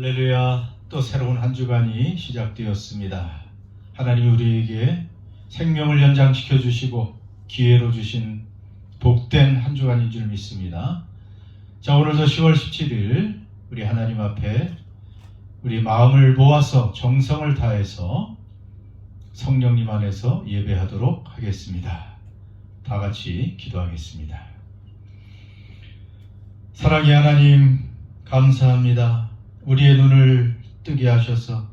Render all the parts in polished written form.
할렐루야. 또 새로운 한 주간이 시작되었습니다. 하나님이 우리에게 생명을 연장시켜 주시고 기회로 주신 복된 한 주간인 줄 믿습니다. 자, 오늘도 10월 17일 우리 하나님 앞에 우리 마음을 모아서 정성을 다해서 성령님 안에서 예배하도록 하겠습니다. 다 같이 기도하겠습니다. 사랑의 하나님, 감사합니다. 우리의 눈을 뜨게 하셔서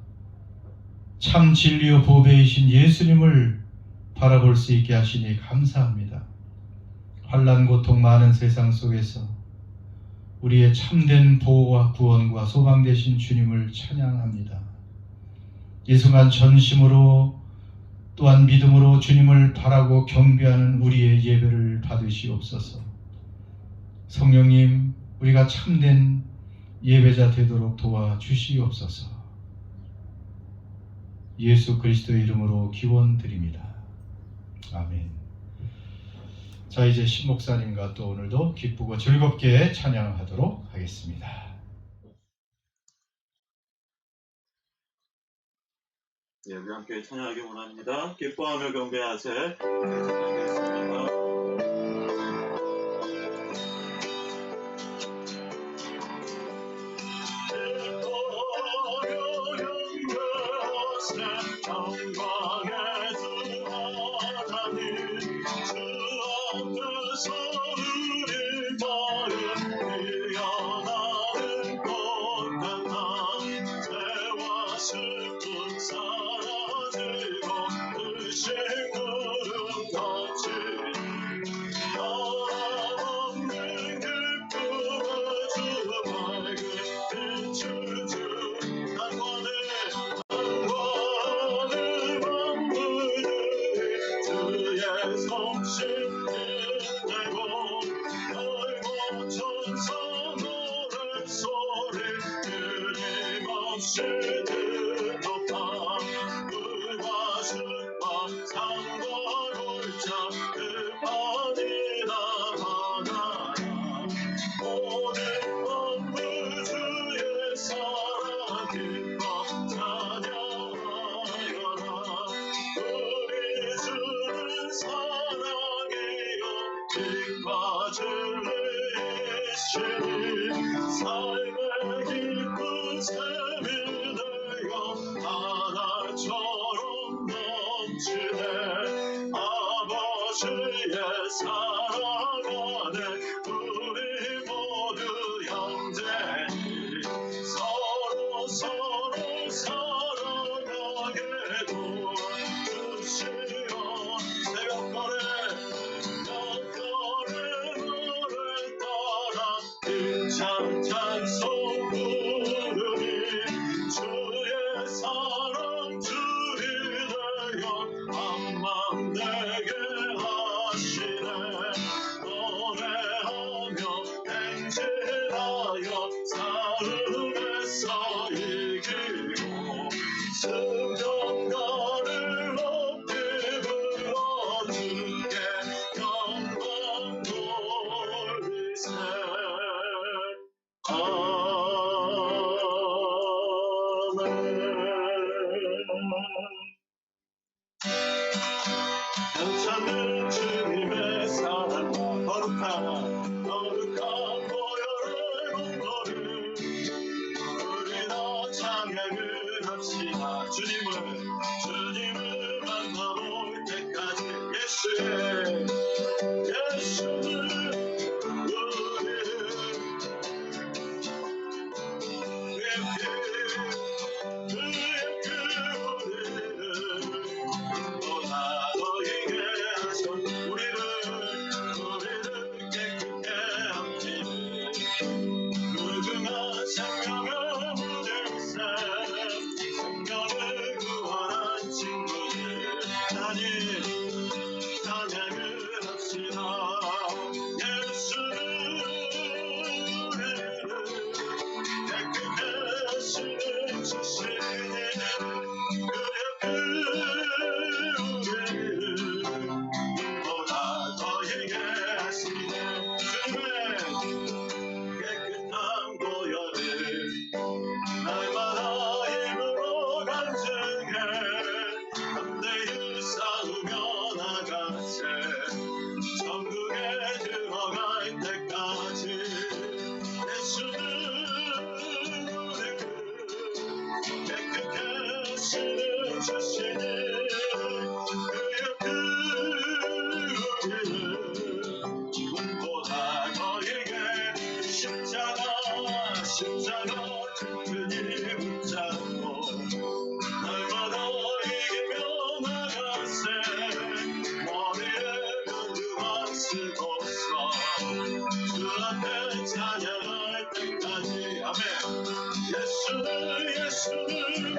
참 진리요 보배이신 예수님을 바라볼 수 있게 하시니 감사합니다. 환난 고통 많은 세상 속에서 우리의 참된 보호와 구원과 소망 되신 주님을 찬양합니다. 이 순간 전심으로 또한 믿음으로 주님을 바라고 경배하는 우리의 예배를 받으시옵소서. 성령님, 우리가 참된 예배자 되도록 도와주시옵소서. 예수 그리스도의 이름으로 기원드립니다. 아멘. 자, 이제 신목사님과 또 오늘도 기쁘고 즐겁게 찬양하도록 하겠습니다. 네, 우리 함께 찬양하기 원합니다. 기뻐하며 경배하세. 찬양하겠습니다. 영광의 주 하나님, 주 앞에서 우리 마음 피어나는 것 같아. 죄와 슬픔 사라지고 그 심부름 같이 없는 기쁨의 주 밝은 빛을 주 난관에 삶의 깊은 샘이 되어 바다처럼 넘치네. 아버지의 사랑 안에 우리 모두 형제니 서로 사랑하게 도와주시오. 새벽별의 노래 따라 참 찬송 부르니 주의 사랑 주리 되어 한맘 되게 하시네. 노래하며 행진하여 싸움에서 이기고 승전가를 높이 불러 주께 영광 돌리세. 영창은 주님의 사랑과 거룩한 보혈의 공로를 우리 다 찬양을 합시다. 주님을 만나볼 때까지 예수는 우리 찬양할 때까지 아멘. 예수를 우리는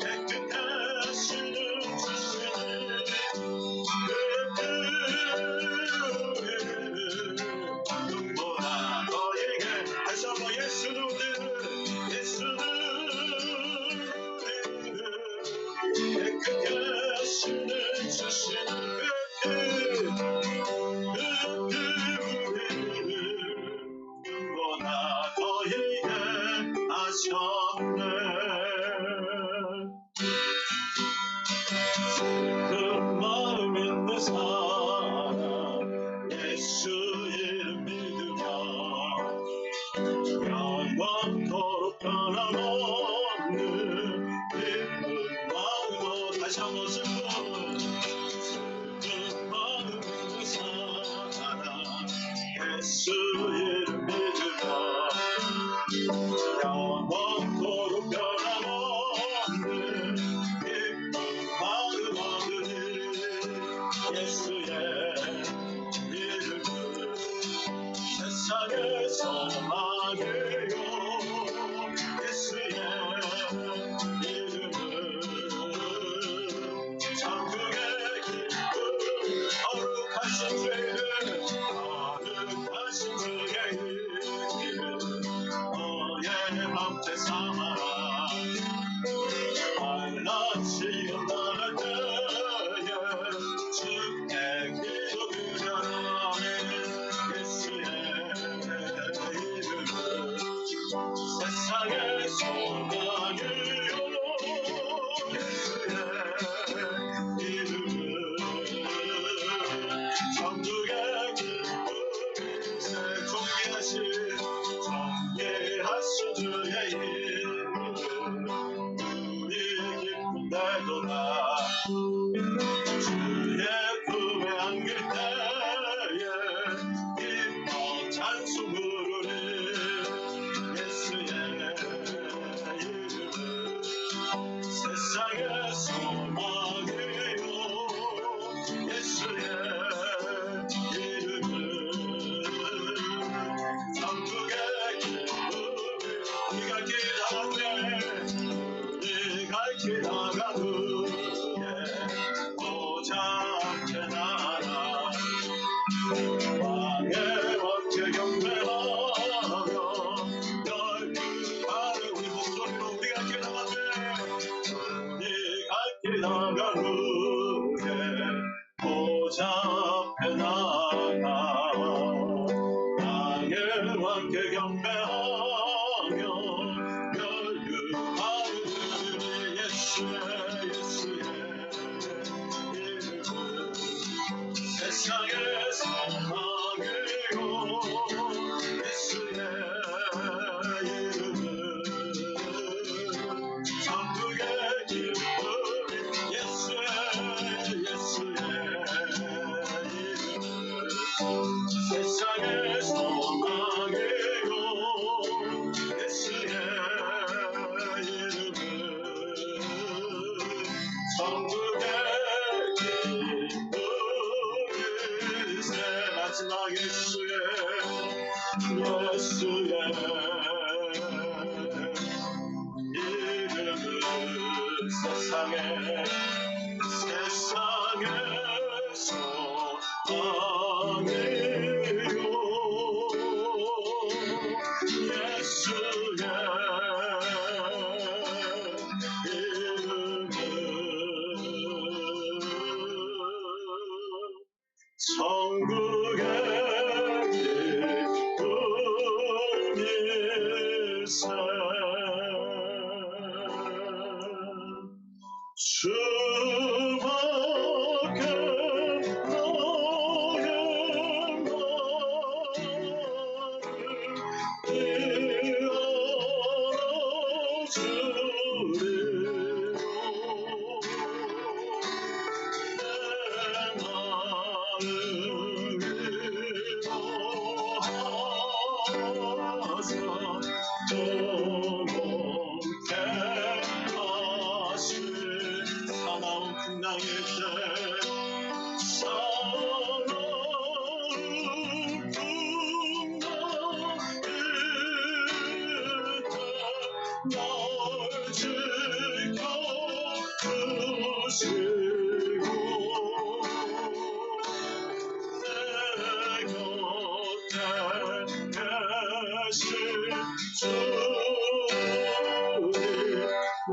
깨끗하시는 주시는 눈보라 너에게 다시 한번 예수는 우리는 깨끗하시는 주시는 눈보라 너에게 하셨네. 그 마음 있는 사람 예수 이름 믿으며 영원토록 변함없는 기쁜 마음으로 다시 한번 슬픈 마음 있는 사람 예수 이름 믿으며 영원토록 변함없는 기쁜 마음 얻으니 예수의 이름은 세상의 소망이요 예수의 이름은 천국의 기쁨 거룩하신 죄를 거룩하신 주의 이름 너의 함께 삼아라 알라치운 나를 때에 주께 기도 드려라 예수의 이름은 세상의 소망이요 예수의 이름은 천국의 기쁨 존귀하신 주의 이름 우리 기쁜데도다 주의 품에 안길 때에 기뻐 찬송 부르리 예수의 이름은 세상의 소망이요 예수의 이름은 천국의 기쁨 우리가 기다가는 보좌 앞에 나라 왕의 왕께 경배하며 넓은 하늘 우리 목소리로 우리가 기다가는 보좌 앞에 나라 왕의 왕께 경배하며 넓은 하늘 예수의 이름은 세상의 소망이요 예수의 이름은 천국의 기쁨 예수의 이름은 세상의 소망이요 예수의 이름은 천국의 기쁨 마지막 예수의 이름은 세상의 소망이요 예수의 이름은 천국의 기쁨일세 주밖에 너의 사나운 풍랑일 때 사나운 널 지켜주시고 내 곁에 계신 주님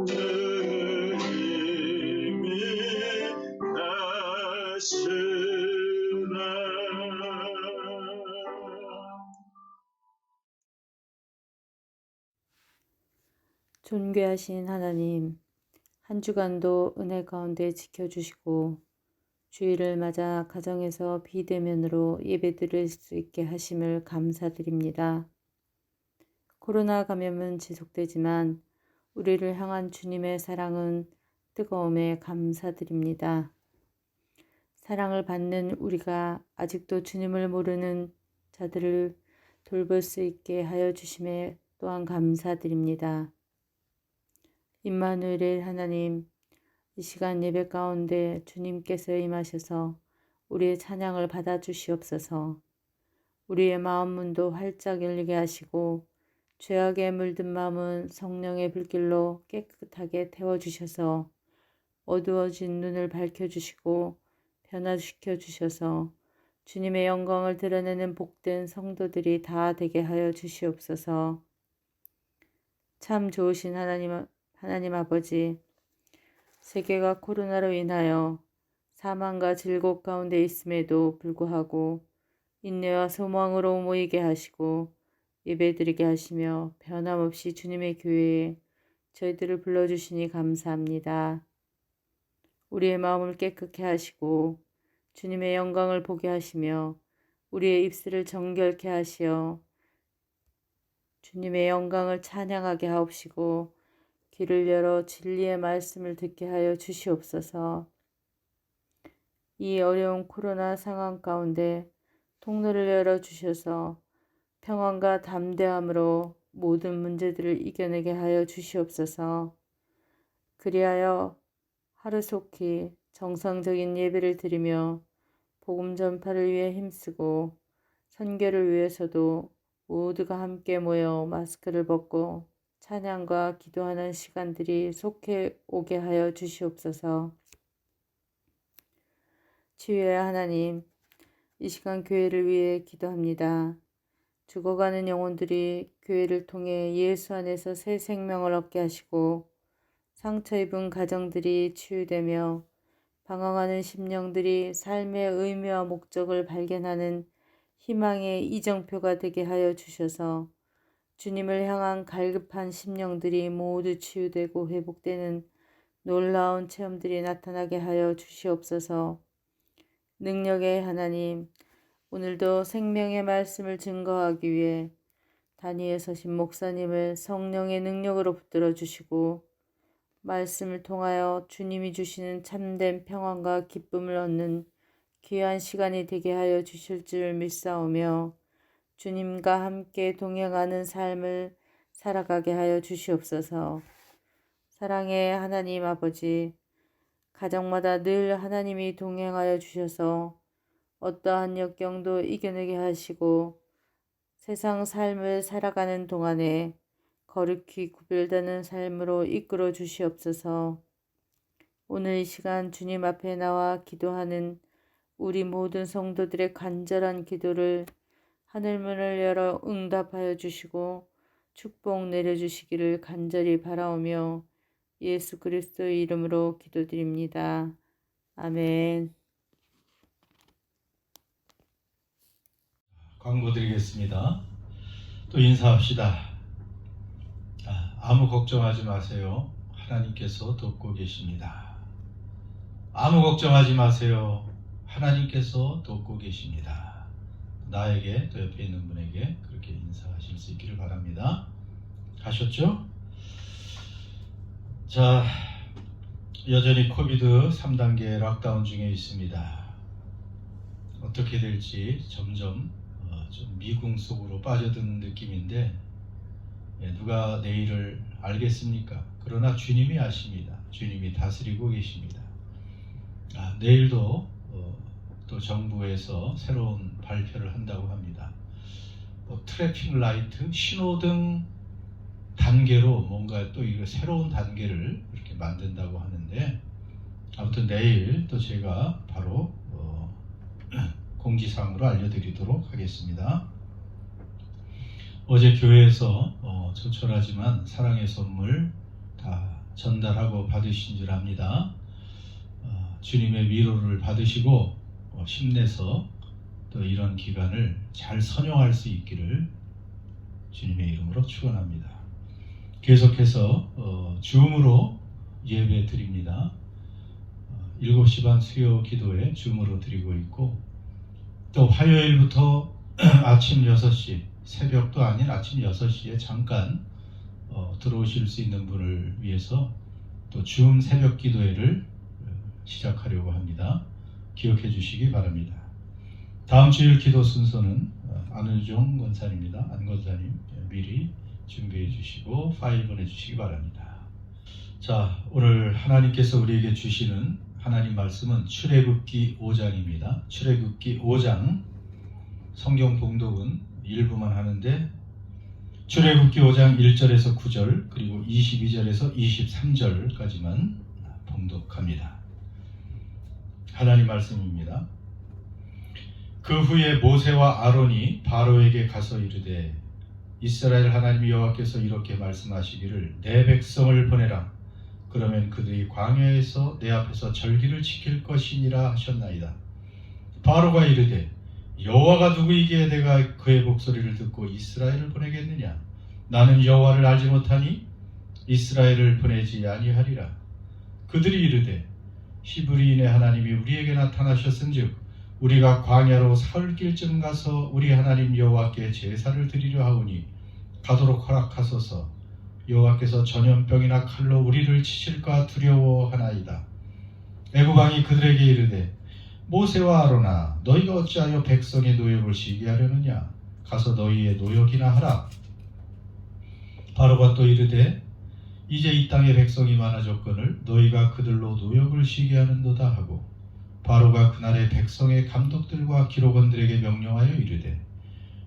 늘 힘이 되시네. 존귀하신 하나님, 한 주간도 은혜 가운데 지켜주시고 주일을 맞아 가정에서 비대면으로 예배드릴 수 있게 하심을 감사드립니다. 코로나 감염은 지속되지만 우리를 향한 주님의 사랑은 뜨거움에 감사드립니다. 사랑을 받는 우리가 아직도 주님을 모르는 자들을 돌볼 수 있게 하여 주심에 또한 감사드립니다. 임마누엘의 하나님, 이 시간 예배 가운데 주님께서 임하셔서 우리의 찬양을 받아주시옵소서. 우리의 마음 문도 활짝 열리게 하시고 죄악에 물든 마음은 성령의 불길로 깨끗하게 태워주셔서 어두워진 눈을 밝혀주시고 변화시켜 주셔서 주님의 영광을 드러내는 복된 성도들이 다 되게 하여 주시옵소서. 참 좋으신 하나님 아버지, 세계가 코로나로 인하여 사망과 질곡 가운데 있음에도 불구하고 인내와 소망으로 모이게 하시고 예배드리게 하시며 변함없이 주님의 교회에 저희들을 불러주시니 감사합니다. 우리의 마음을 깨끗게 하시고 주님의 영광을 보게 하시며 우리의 입술을 정결케 하시어 주님의 영광을 찬양하게 하옵시고 귀를 열어 진리의 말씀을 듣게 하여 주시옵소서. 이 어려운 코로나 상황 가운데 통로를 열어주셔서 평안과 담대함으로 모든 문제들을 이겨내게 하여 주시옵소서. 그리하여 하루속히 정상적인 예배를 드리며 복음 전파를 위해 힘쓰고 선교를 위해서도 모두가 함께 모여 마스크를 벗고 찬양과 기도하는 시간들이 속해 오게 하여 주시옵소서. 치유의 하나님, 이 시간 교회를 위해 기도합니다. 죽어가는 영혼들이 교회를 통해 예수 안에서 새 생명을 얻게 하시고 상처 입은 가정들이 치유되며 방황하는 심령들이 삶의 의미와 목적을 발견하는 희망의 이정표가 되게 하여 주셔서 주님을 향한 갈급한 심령들이 모두 치유되고 회복되는 놀라운 체험들이 나타나게 하여 주시옵소서. 능력의 하나님, 오늘도 생명의 말씀을 증거하기 위해 단위에 서신 목사님을 성령의 능력으로 붙들어 주시고 말씀을 통하여 주님이 주시는 참된 평안과 기쁨을 얻는 귀한 시간이 되게 하여 주실 줄 믿사오며 주님과 함께 동행하는 삶을 살아가게 하여 주시옵소서. 사랑의 하나님 아버지, 가정마다 늘 하나님이 동행하여 주셔서 어떠한 역경도 이겨내게 하시고 세상 삶을 살아가는 동안에 거룩히 구별되는 삶으로 이끌어 주시옵소서. 오늘 이 시간 주님 앞에 나와 기도하는 우리 모든 성도들의 간절한 기도를 하늘문을 열어 응답하여 주시고 축복 내려주시기를 간절히 바라오며 예수 그리스도의 이름으로 기도드립니다. 아멘. 광고 드리겠습니다. 또 인사합시다. 아무 걱정하지 마세요. 하나님께서 돕고 계십니다. 아무 걱정하지 마세요. 하나님께서 돕고 계십니다. 나에게 또 옆에 있는 분에게 그렇게 인사하실 수 있기를 바랍니다. 가셨죠? 자, 여전히 코비드 3단계 락다운 중에 있습니다. 어떻게 될지 점점 좀 미궁 속으로 빠져드는 느낌인데 누가 내일을 알겠습니까? 그러나 주님이 아십니다. 주님이 다스리고 계십니다. 내일도 또 정부에서 새로운 발표를 한다고 합니다. 트래픽 라이트, 신호등 단계로 뭔가 또 이거 새로운 단계를 이렇게 만든다고 하는데, 아무튼 내일 또 제가 바로 공지사항으로 알려드리도록 하겠습니다. 어제 교회에서 조촐하지만 사랑의 선물 다 전달하고 받으신 줄 압니다. 주님의 위로를 받으시고 힘내서 또 이런 기간을 잘 선용할 수 있기를 주님의 이름으로 축원합니다. 계속해서 줌으로 예배 드립니다. 7시 반 수요 기도에 줌으로 드리고 있고, 또 화요일부터 아침 6시, 새벽도 아닌 아침 6시에 잠깐 들어오실 수 있는 분을 위해서 또 줌 새벽 기도회를 시작하려고 합니다. 기억해 주시기 바랍니다. 다음 주일 기도 순서는 안은종 권사님입니다. 안 권사님 미리 준비해 주시고 파일 보내주시기 바랍니다. 자, 오늘 하나님께서 우리에게 주시는 하나님 말씀은 출애굽기 5장입니다. 출애굽기 5장 성경 봉독은 일부만 하는데, 출애굽기 5장 1절에서 9절 그리고 22절에서 23절까지만 봉독합니다. 하나님 말씀입니다. 그 후에 모세와 아론이 바로에게 가서 이르되, 이스라엘 하나님 여호와께서 이렇게 말씀하시기를 내 백성을 보내라. 그러면 그들이 광야에서 내 앞에서 절기를 지킬 것이니라 하셨나이다. 바로가 이르되, 여호와가 누구이기에 내가 그의 목소리를 듣고 이스라엘을 보내겠느냐? 나는 여호와를 알지 못하니 이스라엘을 보내지 아니하리라. 그들이 이르되, 히브리인의 하나님이 우리에게 나타나셨은즉 우리가 광야로 사흘 길쯤 가서 우리 하나님 여호와께 제사를 드리려 하오니 가도록 허락하소서. 여호와께서 전염병이나 칼로 우리를 치실까 두려워하나이다. 애굽 왕이 그들에게 이르되, 모세와 아론아, 너희가 어찌하여 백성의 노역을 시게 하려느냐? 가서 너희의 노역이나 하라. 바로가 또 이르되, 이제 이 땅의 백성이 많아졌거늘 너희가 그들로 노역을 시게 하는도다 하고, 바로가 그날의 백성의 감독들과 기록원들에게 명령하여 이르되,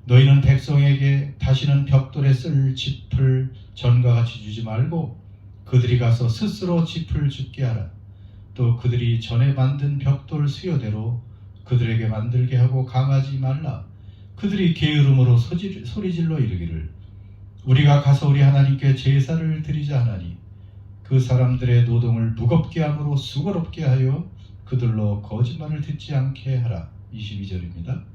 너희는 백성에게 다시는 벽돌에 쓸 짚을 전과 같이 주지 말고 그들이 가서 스스로 짚을 줍게 하라. 또 그들이 전에 만든 벽돌 수요대로 그들에게 만들게 하고 강하지 말라. 그들이 게으름으로 소리질러 이르기를, 우리가 가서 우리 하나님께 제사를 드리자 하나니 그 사람들의 노동을 무겁게 함으로 수고롭게 하여 그들로 거짓말을 듣지 않게 하라. 22절입니다.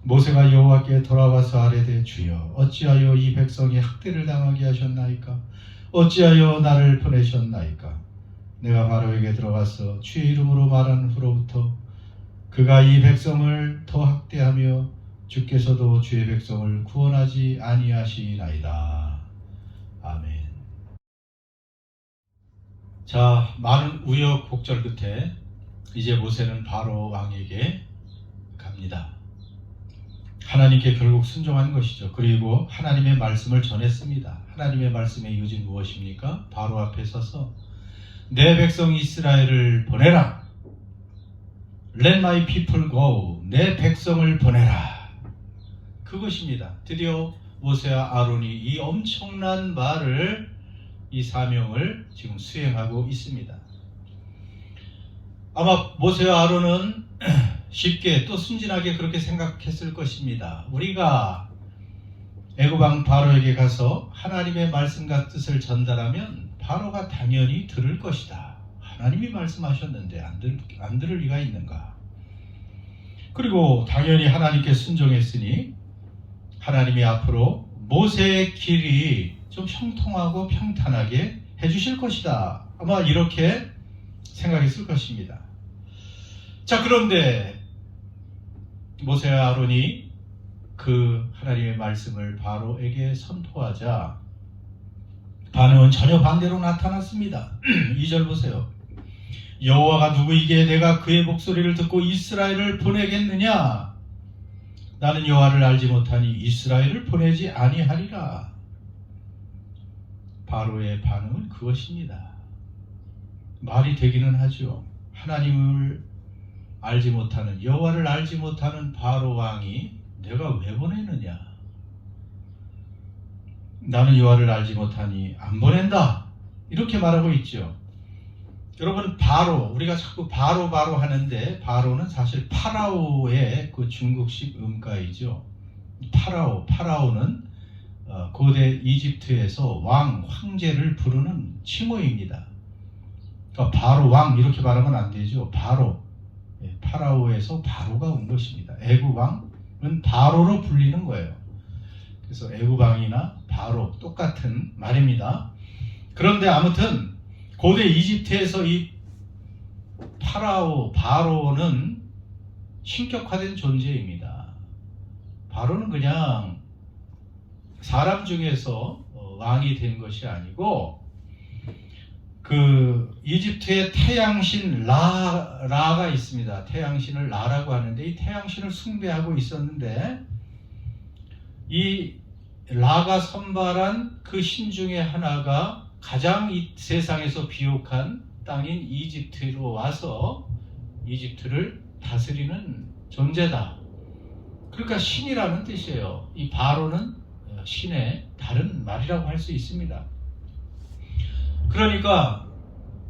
모세가 여호와께 돌아와서 아뢰되, 주여 어찌하여 이 백성이 학대를 당하게 하셨나이까? 어찌하여 나를 보내셨나이까? 내가 바로에게 들어가서 주의 이름으로 말한 후로부터 그가 이 백성을 더 학대하며 주께서도 주의 백성을 구원하지 아니하시나이다. 아멘. 자, 많은 우여곡절 끝에 이제 모세는 바로 왕에게 갑니다. 하나님께 결국 순종한 것이죠. 그리고 하나님의 말씀을 전했습니다. 하나님의 말씀의 이유는 무엇입니까? 바로 앞에 서서 내 백성 이스라엘을 보내라. Let my people go. 내 백성을 보내라. 그것입니다. 드디어 모세와 아론이 이 엄청난 말을, 이 사명을 지금 수행하고 있습니다. 아마 모세와 아론은 쉽게 또 순진하게 그렇게 생각했을 것입니다. 우리가 애굽 왕 바로에게 가서 하나님의 말씀과 뜻을 전달하면 바로가 당연히 들을 것이다. 하나님이 말씀하셨는데 안 들을 리가 있는가? 그리고 당연히 하나님께 순종했으니 하나님이 앞으로 모세의 길이 좀 형통하고 평탄하게 해주실 것이다. 아마 이렇게 생각했을 것입니다. 자, 그런데 모세와 아론이 그 하나님의 말씀을 바로에게 선포하자 반응은 전혀 반대로 나타났습니다. 2절 보세요. 여호와가 누구이기에 내가 그의 목소리를 듣고 이스라엘을 보내겠느냐? 나는 여호와를 알지 못하니 이스라엘을 보내지 아니하리라. 바로의 반응은 그것입니다. 말이 되기는 하죠. 하나님을 알지 못하는, 여호와를 알지 못하는 바로 왕이 내가 왜 보내느냐? 나는 여호와를 알지 못하니 안 보낸다. 이렇게 말하고 있죠. 여러분, 바로, 우리가 자꾸 바로 하는데, 바로는 사실 파라오의 그 중국식 음가이죠. 파라오는 고대 이집트에서 황제를 부르는 칭호입니다. 그러니까 바로 왕 이렇게 말하면 안 되죠. 파라오에서 바로가 온 것입니다. 애굽 왕은 바로로 불리는 거예요. 그래서 애굽 왕이나 바로 똑같은 말입니다. 그런데 아무튼 고대 이집트에서 이 바로는 신격화된 존재입니다. 바로는 그냥 사람 중에서 왕이 된 것이 아니고, 그 이집트의 태양신 라가 있습니다. 태양신을 라라고 하는데, 이 태양신을 숭배하고 있었는데, 이 라가 선발한 그 신 중에 하나가 가장 이 세상에서 비옥한 땅인 이집트로 와서 이집트를 다스리는 존재다. 그러니까 신이라는 뜻이에요. 이 바로는 신의 다른 말이라고 할 수 있습니다. 그러니까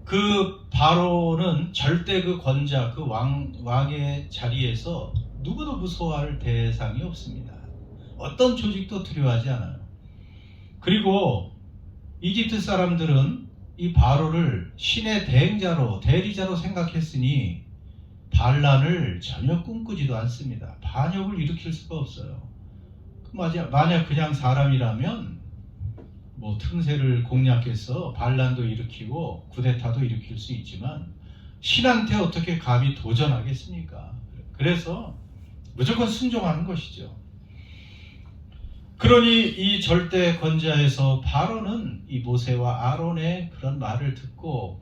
그 바로는 절대 그 권자, 그 왕의 자리에서 누구도 무서워할 대상이 없습니다. 어떤 조직도 두려워하지 않아요. 그리고 이집트 사람들은 이 바로를 신의 대리자로 생각했으니 반란을 전혀 꿈꾸지도 않습니다. 반역을 일으킬 수가 없어요. 만약 그냥 사람이라면 뭐 틈새를 공략해서 반란도 일으키고 쿠데타도 일으킬 수 있지만, 신한테 어떻게 감히 도전하겠습니까? 그래서 무조건 순종하는 것이죠. 그러니 이 절대 권자에서 바로는 이 모세와 아론의 그런 말을 듣고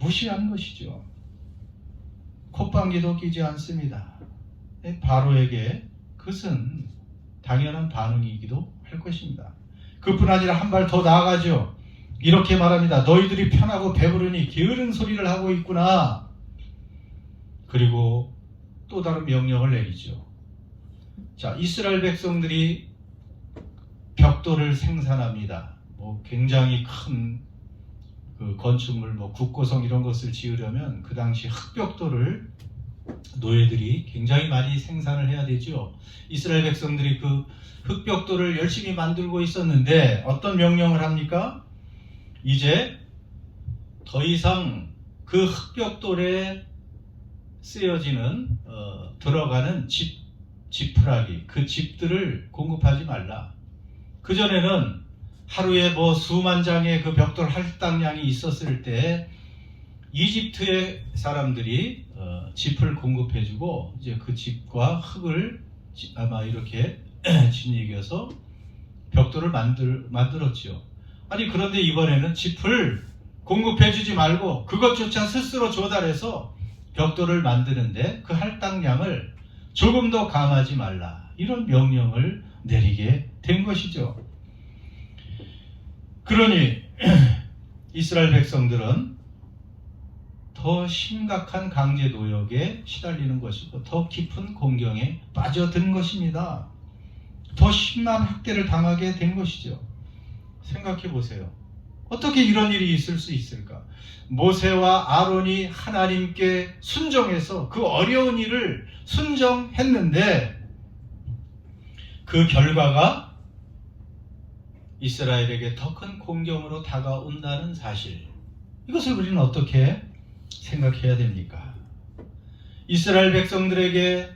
무시한 것이죠. 콧방귀도 끼지 않습니다. 바로에게 그것은 당연한 반응이기도 할 것입니다. 그뿐 아니라 한 발 더 나아가죠. 이렇게 말합니다. 너희들이 편하고 배부르니 게으른 소리를 하고 있구나. 그리고 또 다른 명령을 내리죠. 자, 이스라엘 백성들이 벽돌을 생산합니다. 굉장히 큰 그 건축물, 국고성 이런 것을 지으려면 그 당시 흙벽돌을 노예들이 굉장히 많이 생산을 해야 되죠. 이스라엘 백성들이 그 흙벽돌을 열심히 만들고 있었는데 어떤 명령을 합니까? 이제 더 이상 그 흙벽돌에 쓰여지는 들어가는 지푸라기, 그 집들을 공급하지 말라. 그전에는 하루에 수만 장의 그 벽돌 할당량이 있었을 때 이집트의 사람들이 짚을 공급해주고, 이제 그 짚과 흙을 아마 이렇게 짓이겨서 벽돌을 만들었죠. 아니, 그런데 이번에는 짚을 공급해주지 말고 그것조차 스스로 조달해서 벽돌을 만드는데 그 할당량을 조금 더 감하지 말라, 이런 명령을 내리게 된 것이죠. 그러니 이스라엘 백성들은 더 심각한 강제 노역에 시달리는 것이고 더 깊은 공경에 빠져든 것입니다. 더 심한 학대를 당하게 된 것이죠. 생각해 보세요. 어떻게 이런 일이 있을 수 있을까? 모세와 아론이 하나님께 순종해서 그 어려운 일을 순종했는데 그 결과가 이스라엘에게 더 큰 공경으로 다가온다는 사실, 이것을 우리는 어떻게 생각해야 됩니까? 이스라엘 백성들에게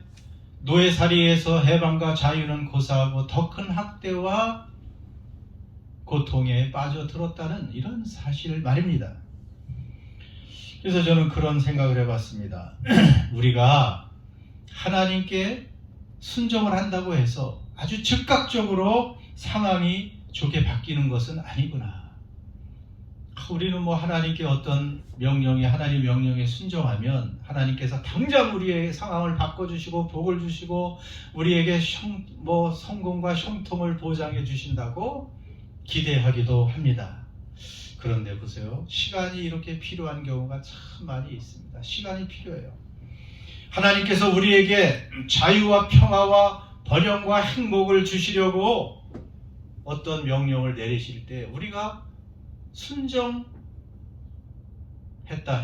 노예살이에서 해방과 자유는 고사하고 더 큰 학대와 고통에 빠져들었다는 이런 사실 말입니다. 그래서 저는 그런 생각을 해봤습니다. 우리가 하나님께 순종을 한다고 해서 아주 즉각적으로 상황이 좋게 바뀌는 것은 아니구나. 우리는 하나님께 어떤 하나님 명령에 순종하면 하나님께서 당장 우리의 상황을 바꿔주시고 복을 주시고 우리에게 성공과 형통을 보장해 주신다고 기대하기도 합니다. 그런데 보세요. 시간이 이렇게 필요한 경우가 참 많이 있습니다. 시간이 필요해요. 하나님께서 우리에게 자유와 평화와 번영과 행복을 주시려고 어떤 명령을 내리실 때 우리가 순종했다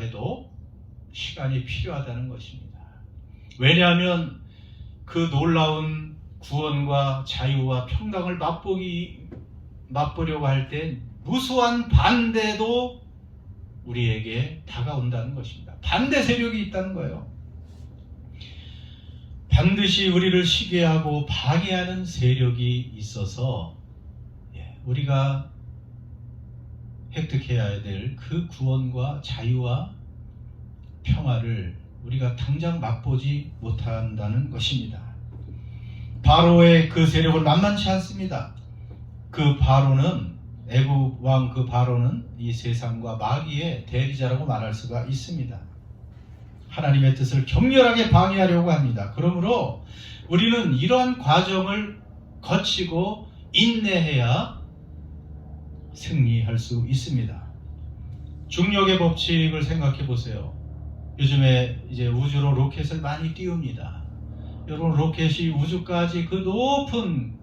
해도 시간이 필요하다는 것입니다. 왜냐하면 그 놀라운 구원과 자유와 평강을 맛보려고 할 때 무수한 반대도 우리에게 다가온다는 것입니다. 반대 세력이 있다는 거예요. 반드시 우리를 시기하고 방해하는 세력이 있어서 우리가 획득해야 될 그 구원과 자유와 평화를 우리가 당장 맛보지 못한다는 것입니다. 바로의 그 세력은 만만치 않습니다. 그 바로는 애굽 왕 그 바로는 이 세상과 마귀의 대리자라고 말할 수가 있습니다. 하나님의 뜻을 격렬하게 방해하려고 합니다. 그러므로 우리는 이러한 과정을 거치고 인내해야 승리할 수 있습니다. 중력의 법칙을 생각해 보세요. 요즘에 이제 우주로 로켓을 많이 띄웁니다. 여러분, 로켓이 우주까지 그 높은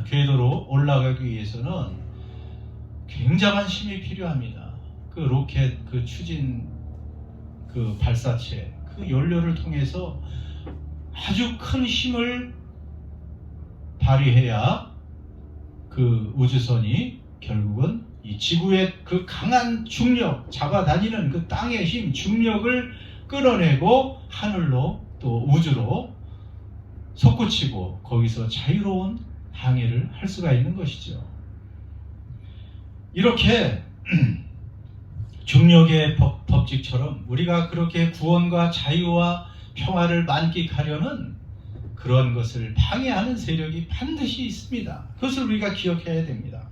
궤도로 올라가기 위해서는 굉장한 힘이 필요합니다. 그 로켓, 그 추진, 그 발사체, 그 연료를 통해서 아주 큰 힘을 발휘해야 그 우주선이 결국은 이 지구의 그 강한 중력, 잡아다니는 그 땅의 힘, 중력을 끌어내고 하늘로 또 우주로 솟구치고 거기서 자유로운 항해를 할 수가 있는 것이죠. 이렇게 중력의 법칙처럼 우리가 그렇게 구원과 자유와 평화를 만끽하려는 그런 것을 방해하는 세력이 반드시 있습니다. 그것을 우리가 기억해야 됩니다.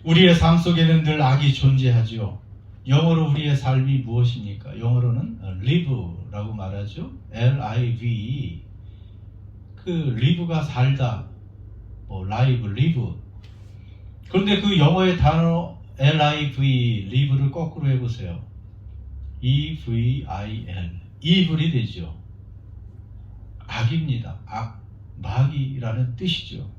우리의 삶 속에는 늘 악이 존재하죠. 영어로 우리의 삶이 무엇입니까? 영어로는 live라고 말하죠. L-I-V-E. 그 live가 살다, live, live. 그런데 그 영어의 단어 L-I-V, live를 거꾸로 해보세요. E-V-I-L, evil이 되죠. 악입니다. 악, 마귀라는 뜻이죠.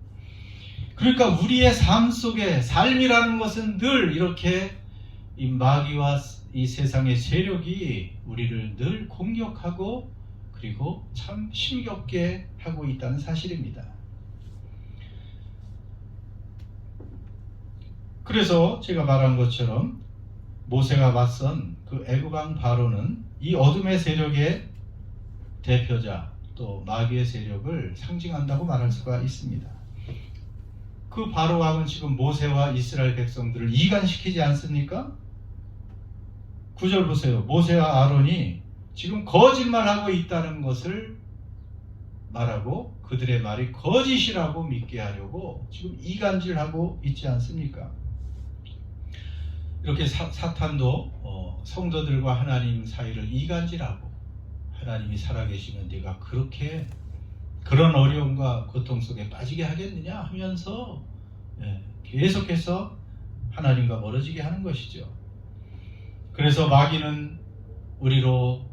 그러니까 우리의 삶 속에 삶이라는 것은 늘 이렇게 이 마귀와 이 세상의 세력이 우리를 늘 공격하고 그리고 참 힘겹게 하고 있다는 사실입니다. 그래서 제가 말한 것처럼 모세가 맞선 그 애굽 왕 바로는 이 어둠의 세력의 대표자 또 마귀의 세력을 상징한다고 말할 수가 있습니다. 그 바로 왕은 지금 모세와 이스라엘 백성들을 이간시키지 않습니까? 9절 보세요. 모세와 아론이 지금 거짓말하고 있다는 것을 말하고 그들의 말이 거짓이라고 믿게 하려고 지금 이간질하고 있지 않습니까? 이렇게 사탄도 성도들과 하나님 사이를 이간질하고 하나님이 살아계시는 네가 그렇게 그런 어려움과 고통 속에 빠지게 하겠느냐 하면서 계속해서 하나님과 멀어지게 하는 것이죠. 그래서 마귀는 우리로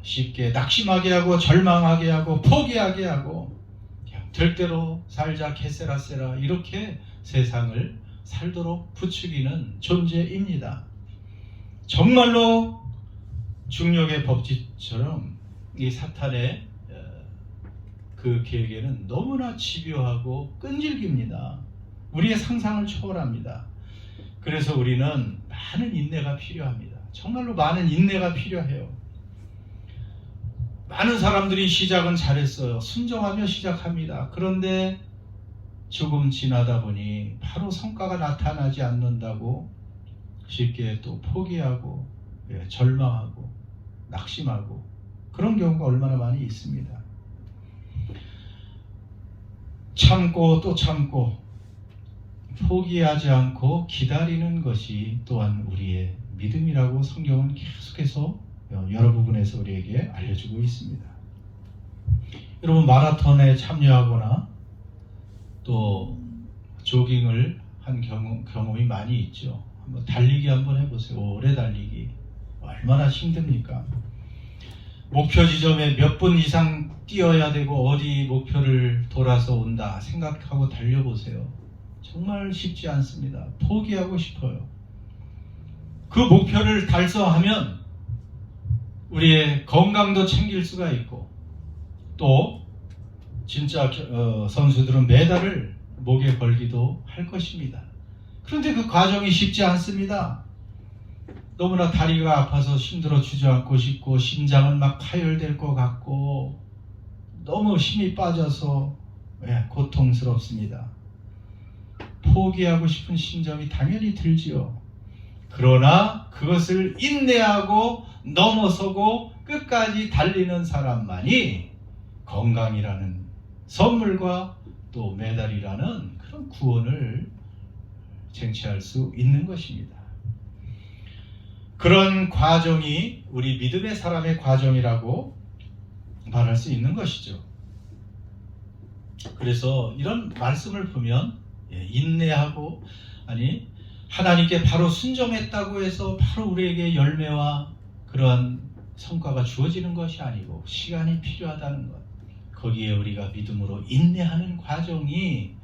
쉽게 낙심하게 하고 절망하게 하고 포기하게 하고 그냥 될 대로 살자 케세라세라 이렇게 세상을 살도록 부추기는 존재입니다. 정말로 중력의 법칙처럼 이 사탄의 그 계획에는 너무나 집요하고 끈질깁니다. 우리의 상상을 초월합니다. 그래서 우리는 많은 인내가 필요합니다. 정말로 많은 인내가 필요해요. 많은 사람들이 시작은 잘했어요. 순종하며 시작합니다. 그런데 조금 지나다 보니 바로 성과가 나타나지 않는다고 쉽게 또 포기하고 절망하고 낙심하고 그런 경우가 얼마나 많이 있습니다. 참고 또 참고 포기하지 않고 기다리는 것이 또한 우리의 믿음이라고 성경은 계속해서 여러 부분에서 우리에게 알려주고 있습니다. 여러분 마라톤에 참여하거나 또 조깅을 한 경험이 많이 있죠. 한번 달리기 한번 해보세요. 오래 달리기 얼마나 힘듭니까? 목표 지점에 몇 분 이상 뛰어야 되고 어디 목표를 돌아서 온다 생각하고 달려보세요. 정말 쉽지 않습니다. 포기하고 싶어요. 그 목표를 달성하면 우리의 건강도 챙길 수가 있고 또 진짜 선수들은 메달을 목에 걸기도 할 것입니다. 그런데 그 과정이 쉽지 않습니다. 너무나 다리가 아파서 힘들어 주저앉고 싶고 심장은 막 파열될 것 같고 너무 힘이 빠져서 고통스럽습니다. 포기하고 싶은 심정이 당연히 들지요. 그러나 그것을 인내하고 넘어서고 끝까지 달리는 사람만이 건강이라는 선물과 또 메달이라는 그런 구원을 쟁취할 수 있는 것입니다. 그런 과정이 우리 믿음의 사람의 과정이라고 말할 수 있는 것이죠. 그래서 이런 말씀을 보면 인내하고 하나님께 바로 순종했다고 해서 바로 우리에게 열매와 그러한 성과가 주어지는 것이 아니고 시간이 필요하다는 것. 거기에 우리가 믿음으로 인내하는 과정이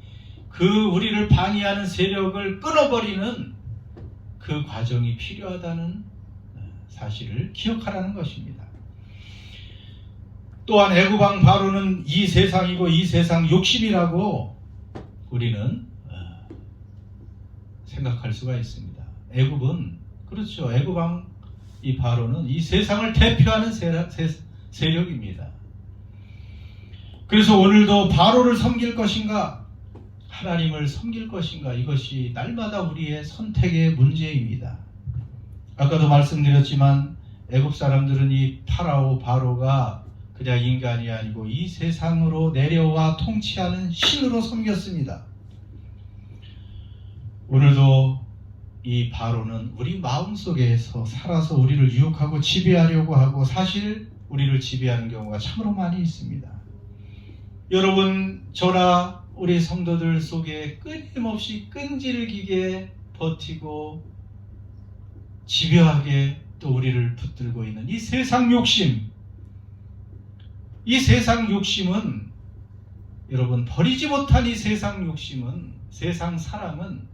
그 우리를 방해하는 세력을 끊어버리는 그 과정이 필요하다는 사실을 기억하라는 것입니다. 또한 애굽 왕 바로는 이 세상이고 이 세상 욕심이라고 우리는 생각할 수가 있습니다. 애굽은 그렇죠. 애굽 왕 이 바로는 이 세상을 대표하는 세력입니다. 그래서 오늘도 바로를 섬길 것인가 하나님을 섬길 것인가 이것이 날마다 우리의 선택의 문제입니다. 아까도 말씀드렸지만 애굽 사람들은 이 파라오 바로가 그냥 인간이 아니고 이 세상으로 내려와 통치하는 신으로 섬겼습니다. 오늘도 이 바로는 우리 마음속에서 살아서 우리를 유혹하고 지배하려고 하고 사실 우리를 지배하는 경우가 참으로 많이 있습니다. 여러분 저나 우리 성도들 속에 끊임없이 끈질기게 버티고 집요하게 또 우리를 붙들고 있는 이 세상 욕심, 이 세상 욕심은 여러분 버리지 못한 이 세상 욕심은 세상 사랑은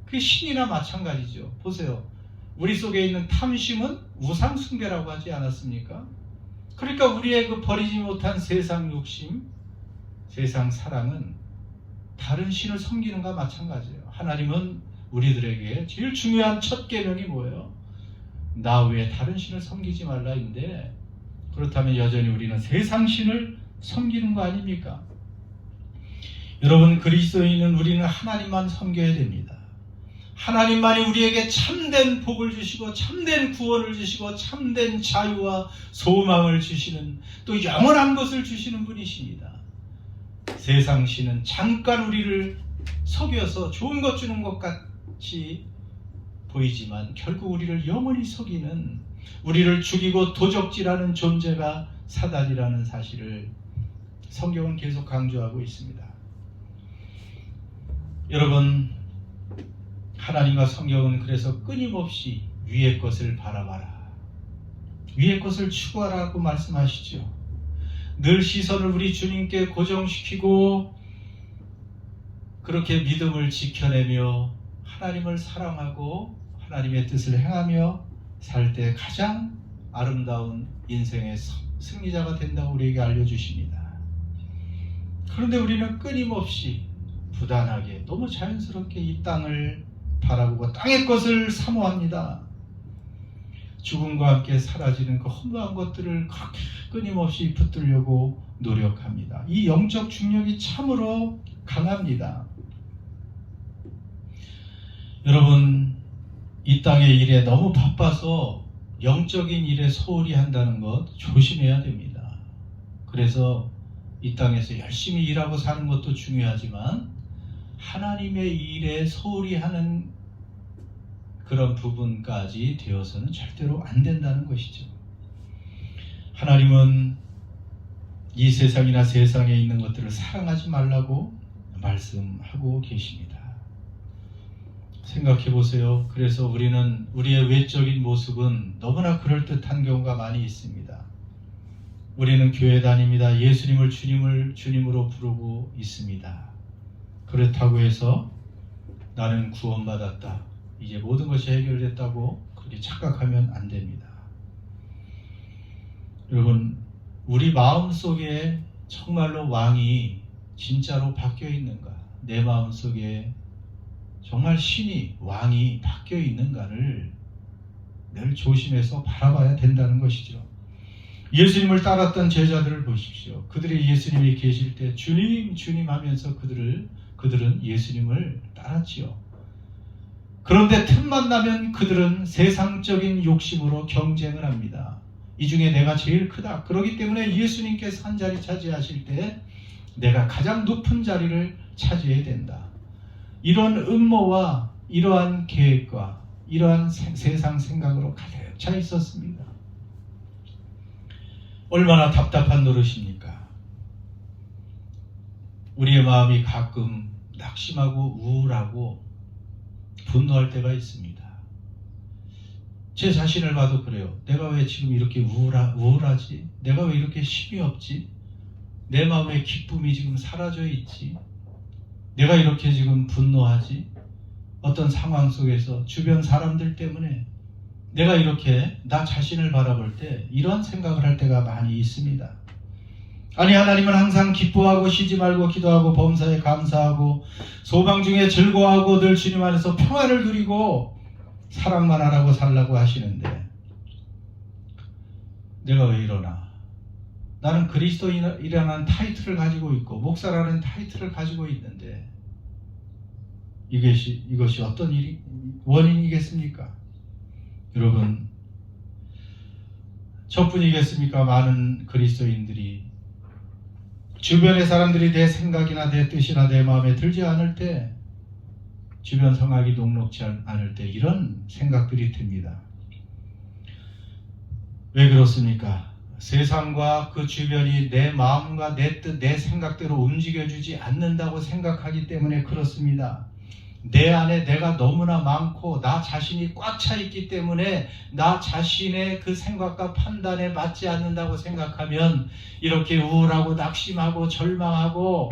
그 신이나 마찬가지죠. 보세요. 우리 속에 있는 탐심은 우상 숭배라고 하지 않았습니까? 그러니까 우리의 그 버리지 못한 세상 욕심, 세상 사랑은 다른 신을 섬기는가 마찬가지예요. 하나님은 우리들에게 제일 중요한 첫 계명이 뭐예요? 나 외에 다른 신을 섬기지 말라인데 그렇다면 여전히 우리는 세상 신을 섬기는 거 아닙니까? 여러분 그리스도인은 우리는 하나님만 섬겨야 됩니다. 하나님만이 우리에게 참된 복을 주시고 참된 구원을 주시고 참된 자유와 소망을 주시는 또 영원한 것을 주시는 분이십니다. 세상 신은 잠깐 우리를 속여서 좋은 것 주는 것 같이 보이지만 결국 우리를 영원히 속이는 우리를 죽이고 도적질하는 존재가 사단이라는 사실을 성경은 계속 강조하고 있습니다. 여러분 하나님과 성경은 그래서 끊임없이 위의 것을 바라봐라. 위의 것을 추구하라고 말씀하시죠. 늘 시선을 우리 주님께 고정시키고 그렇게 믿음을 지켜내며 하나님을 사랑하고 하나님의 뜻을 행하며 살 때 가장 아름다운 인생의 승리자가 된다고 우리에게 알려주십니다. 그런데 우리는 끊임없이 부단하게 너무 자연스럽게 이 땅을 바라보고 땅의 것을 사모합니다. 죽음과 함께 사라지는 그 허무한 것들을 그렇게 끊임없이 붙들려고 노력합니다. 이 영적 중력이 참으로 강합니다. 여러분 이 땅의 일에 너무 바빠서 영적인 일에 소홀히 한다는 것 조심해야 됩니다. 그래서 이 땅에서 열심히 일하고 사는 것도 중요하지만 하나님의 일에 소홀히 하는 그런 부분까지 되어서는 절대로 안 된다는 것이죠. 하나님은 이 세상이나 세상에 있는 것들을 사랑하지 말라고 말씀하고 계십니다. 생각해 보세요. 그래서 우리는 우리의 외적인 모습은 너무나 그럴듯한 경우가 많이 있습니다. 우리는 교회 다닙니다. 예수님을 주님으로 부르고 있습니다. 그렇다고 해서 나는 구원받았다, 이제 모든 것이 해결됐다고 그렇게 착각하면 안 됩니다. 여러분, 우리 마음속에 정말로 왕이 진짜로 바뀌어 있는가, 내 마음속에 정말 신이, 왕이 바뀌어 있는가를 늘 조심해서 바라봐야 된다는 것이죠. 예수님을 따랐던 제자들을 보십시오. 그들이 예수님이 계실 때 주님 주님 하면서 그들은 예수님을 따랐지요. 그런데 틈만 나면 그들은 세상적인 욕심으로 경쟁을 합니다. 이 중에 내가 제일 크다. 그렇기 때문에 예수님께서 한 자리 차지하실 때 내가 가장 높은 자리를 차지해야 된다. 이런 음모와 이러한 계획과 이러한 세상 생각으로 가득 차 있었습니다. 얼마나 답답한 노릇입니까? 우리의 마음이 가끔 낙심하고 우울하고 분노할 때가 있습니다. 제 자신을 봐도 그래요. 내가 왜 지금 이렇게 우울하지? 내가 왜 이렇게 힘이 없지? 내 마음의 기쁨이 지금 사라져 있지? 내가 이렇게 지금 분노하지? 어떤 상황 속에서 주변 사람들 때문에 내가 이렇게 나 자신을 바라볼 때 이런 생각을 할 때가 많이 있습니다. 아니, 하나님은 항상 기뻐하고 쉬지 말고 기도하고 범사에 감사하고 소방 중에 즐거워하고 늘 주님 안에서 평안을 누리고 사랑만 하라고 살라고 하시는데 내가 왜 이러나? 나는 그리스도인이라는 타이틀을 가지고 있고 목사라는 타이틀을 가지고 있는데 이것이 어떤 원인이겠습니까? 여러분, 저뿐이겠습니까? 많은 그리스도인들이 주변의 사람들이 내 생각이나 내 뜻이나 내 마음에 들지 않을 때, 주변 성악이 녹록지 않을 때 이런 생각들이 듭니다. 왜 그렇습니까? 세상과 그 주변이 내 마음과 내 뜻, 내 생각대로 움직여주지 않는다고 생각하기 때문에 그렇습니다. 내 안에 내가 너무나 많고 나 자신이 꽉 차 있기 때문에 나 자신의 그 생각과 판단에 맞지 않는다고 생각하면 이렇게 우울하고 낙심하고 절망하고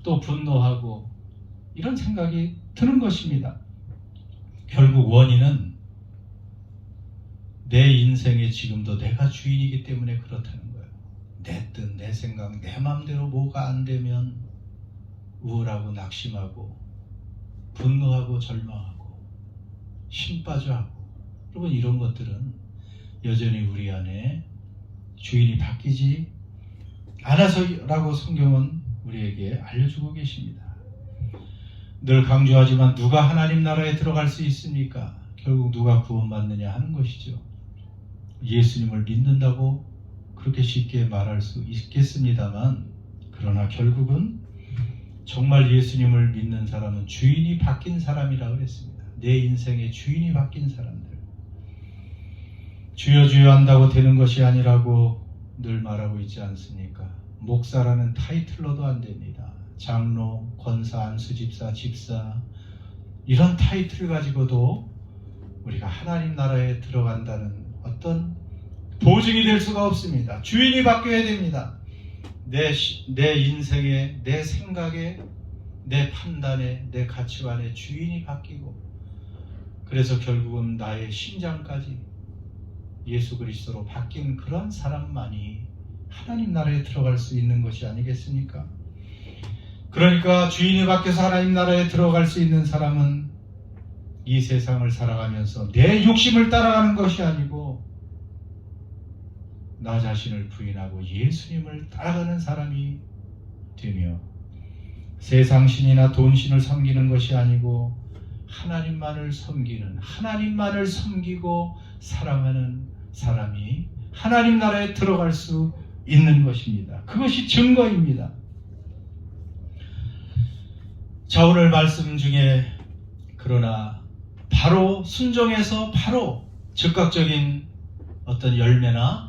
또 분노하고 이런 생각이 드는 것입니다. 결국 원인은 내 인생에 지금도 내가 주인이기 때문에 그렇다는 거예요. 내 뜻, 내 생각, 내 마음대로 뭐가 안 되면 우울하고 낙심하고 분노하고 절망하고 힘 빠져하고, 여러분, 이런 것들은 여전히 우리 안에 주인이 바뀌지 않아서라고 성경은 우리에게 알려주고 계십니다. 늘 강조하지만 누가 하나님 나라에 들어갈 수 있습니까? 결국 누가 구원받느냐 하는 것이죠. 예수님을 믿는다고 그렇게 쉽게 말할 수 있겠습니다만, 그러나 결국은 정말 예수님을 믿는 사람은 주인이 바뀐 사람이라고 그랬습니다. 내 인생의 주인이 바뀐 사람들. 주여 주여 한다고 되는 것이 아니라고 늘 말하고 있지 않습니까? 목사라는 타이틀로도 안 됩니다. 장로, 권사, 안수집사, 집사, 이런 타이틀 가지고도 우리가 하나님 나라에 들어간다는 어떤 보증이 될 수가 없습니다. 주인이 바뀌어야 됩니다. 내 인생에, 내 생각에, 내 판단에, 내 가치관에 주인이 바뀌고, 그래서 결국은 나의 심장까지 예수 그리스도로 바뀐 그런 사람만이 하나님 나라에 들어갈 수 있는 것이 아니겠습니까? 그러니까 주인이 바뀌어서 하나님 나라에 들어갈 수 있는 사람은 이 세상을 살아가면서 내 욕심을 따라가는 것이 아니고 나 자신을 부인하고 예수님을 따라가는 사람이 되며, 세상 신이나 돈 신을 섬기는 것이 아니고 하나님만을 섬기고 사랑하는 사람이 하나님 나라에 들어갈 수 있는 것입니다. 그것이 증거입니다. 자, 오늘 말씀 중에 그러나 바로 순종해서 바로 즉각적인 어떤 열매나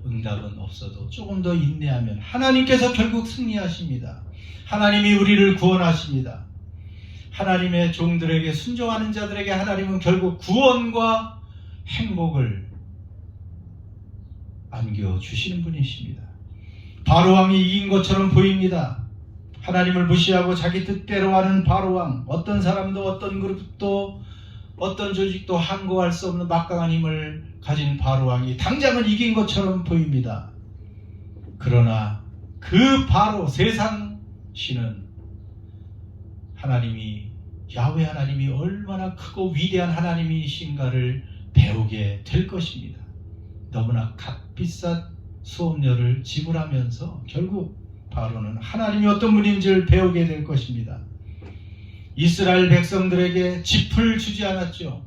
응답은 없어도 조금 더 인내하면 하나님께서 결국 승리하십니다. 하나님이 우리를 구원하십니다. 하나님의 종들에게 순종하는 자들에게 하나님은 결국 구원과 행복을 안겨주시는 분이십니다. 바로 왕이 이긴 것처럼 보입니다. 하나님을 무시하고 자기 뜻대로 하는 바로왕, 어떤 사람도 어떤 그룹도 어떤 조직도 항거할 수 없는 막강한 힘을 가진 바로왕이 당장은 이긴 것처럼 보입니다. 그러나 그 바로 세상 신은 하나님이, 야훼 하나님이 얼마나 크고 위대한 하나님이신가를 배우게 될 것입니다. 너무나 값비싼 수업료를 지불하면서 결국 바로는 하나님이 어떤 분인지를 배우게 될 것입니다. 이스라엘 백성들에게 짚을 주지 않았죠.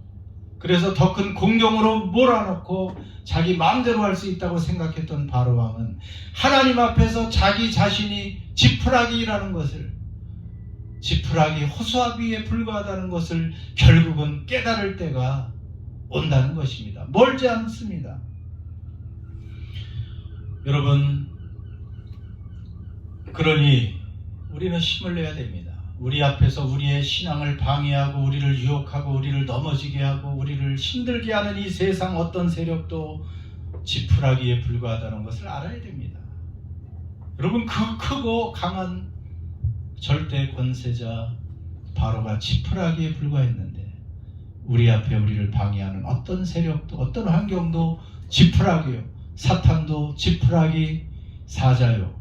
그래서 더 큰 공경으로 몰아넣고 자기 마음대로 할 수 있다고 생각했던 바로왕은 하나님 앞에서 자기 자신이 지푸라기라는 것을, 지푸라기 호수아비에 불과하다는 것을 결국은 깨달을 때가 온다는 것입니다. 멀지 않습니다. 여러분, 그러니 우리는 힘을 내야 됩니다. 우리 앞에서 우리의 신앙을 방해하고 우리를 유혹하고 우리를 넘어지게 하고 우리를 힘들게 하는 이 세상 어떤 세력도 지푸라기에 불과하다는 것을 알아야 됩니다. 여러분, 그 크고 강한 절대 권세자 바로가 지푸라기에 불과했는데 우리 앞에 우리를 방해하는 어떤 세력도 어떤 환경도 지푸라기요, 사탄도 지푸라기 사자요,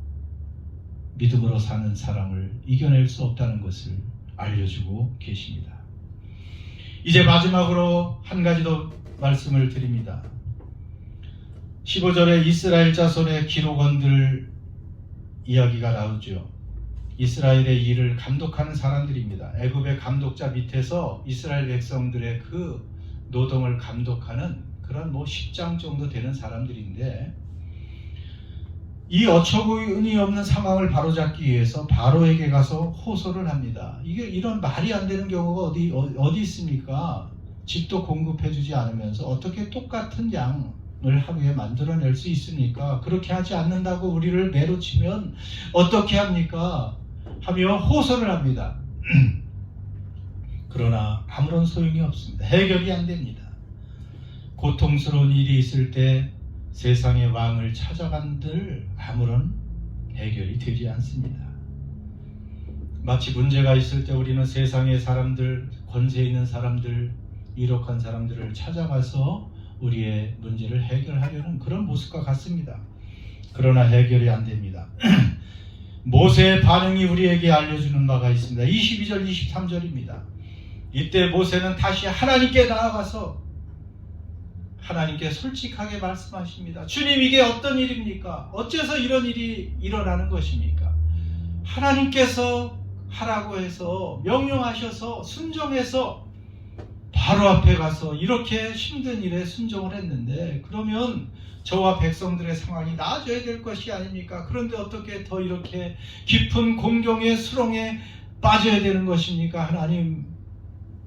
믿음으로 사는 사람을 이겨낼 수 없다는 것을 알려주고 계십니다. 이제 마지막으로 한 가지 더 말씀을 드립니다. 15절에 이스라엘 자손의 기록원들 이야기가 나오죠. 이스라엘의 일을 감독하는 사람들입니다. 애굽의 감독자 밑에서 이스라엘 백성들의 그 노동을 감독하는 그런 10장 정도 되는 사람들인데, 이 어처구니 없는 상황을 바로잡기 위해서 바로에게 가서 호소를 합니다. 이게 이런 말이 안 되는 경우가 어디 있습니까? 집도 공급해주지 않으면서 어떻게 똑같은 양을 하루에 만들어낼 수 있습니까? 그렇게 하지 않는다고 우리를 매로 치면 어떻게 합니까? 하며 호소를 합니다. 그러나 아무런 소용이 없습니다. 해결이 안 됩니다. 고통스러운 일이 있을 때 세상의 왕을 찾아간들 아무런 해결이 되지 않습니다. 마치 문제가 있을 때 우리는 세상의 사람들, 권세 있는 사람들, 유력한 사람들을 찾아가서 우리의 문제를 해결하려는 그런 모습과 같습니다. 그러나 해결이 안 됩니다. 모세의 반응이 우리에게 알려주는 바가 있습니다. 22절, 23절입니다. 이때 모세는 다시 하나님께 나아가서 하나님께 솔직하게 말씀하십니다. 주님, 이게 어떤 일입니까? 어째서 이런 일이 일어나는 것입니까? 하나님께서 하라고 해서 명령하셔서 순종해서 바로 앞에 가서 이렇게 힘든 일에 순종을 했는데, 그러면 저와 백성들의 상황이 나아져야 될 것이 아닙니까? 그런데 어떻게 더 이렇게 깊은 공경의 수렁에 빠져야 되는 것입니까? 하나님,